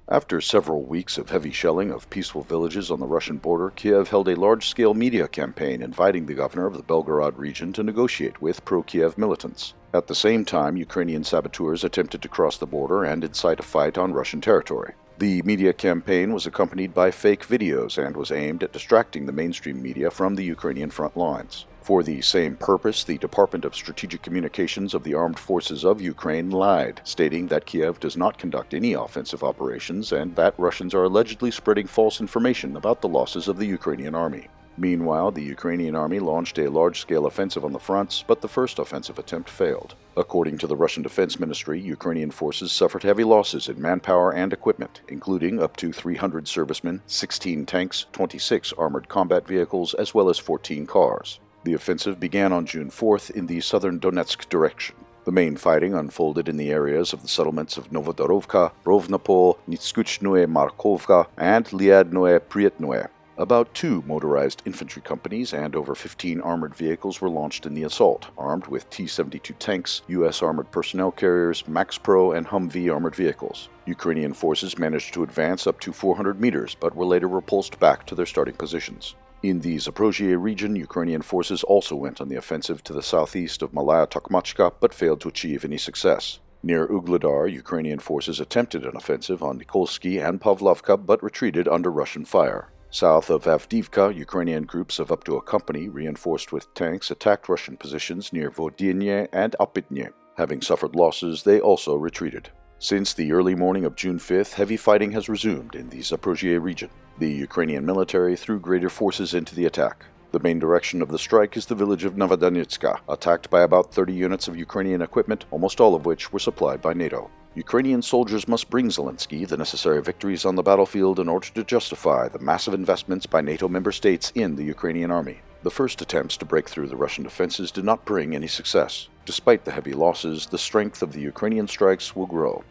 After several weeks of heavy shelling of peaceful villages on the Russian border, Kiev held a large-scale media campaign inviting the governor of the Belgorod region to negotiate with pro-Kiev militants. At the same time, Ukrainian saboteurs attempted to cross the border and incite a fight on Russian territory. The media campaign was accompanied by fake videos and was aimed at distracting the mainstream media from the Ukrainian front lines. For the same purpose, the Department of Strategic Communications of the Armed Forces of Ukraine lied, stating that Kiev does not conduct any offensive operations and that Russians are allegedly spreading false information about the losses of the Ukrainian army. Meanwhile, the Ukrainian army launched a large-scale offensive on the fronts, but the first offensive attempt failed. According to the Russian Defense Ministry, Ukrainian forces suffered heavy losses in manpower and equipment, including up to 300 servicemen, 16 tanks, 26 armored combat vehicles, as well as 14 cars. The offensive began on June 4th in the southern Donetsk direction. The main fighting unfolded in the areas of the settlements of Novodorovka, Rovnopol, Nitskuchnoe Markovka, and Liadnoe Prietnoe. About 2 motorized infantry companies and over 15 armored vehicles were launched in the assault, armed with T-72 tanks, U.S. armored personnel carriers, Max Pro, and Humvee armored vehicles. Ukrainian forces managed to advance up to 400 meters, but were later repulsed back to their starting positions. In the Zaporozhye region, Ukrainian forces also went on the offensive to the southeast of Malaya Tokmachka, but failed to achieve any success. Near Ugledar, Ukrainian forces attempted an offensive on Nikolsky and Pavlovka, but retreated under Russian fire. South of Avdiivka, Ukrainian groups of up to a company, reinforced with tanks, attacked Russian positions near Vodianye and Apitne. Having suffered losses, they also retreated. Since the early morning of June 5th, heavy fighting has resumed in the Zaporozhye region. The Ukrainian military threw greater forces into the attack. The main direction of the strike is the village of Novodonetska, attacked by about 30 units of Ukrainian equipment, almost all of which were supplied by NATO. Ukrainian soldiers must bring Zelensky the necessary victories on the battlefield in order to justify the massive investments by NATO member states in the Ukrainian army. The first attempts to break through the Russian defenses did not bring any success. Despite the heavy losses, the strength of the Ukrainian strikes will grow.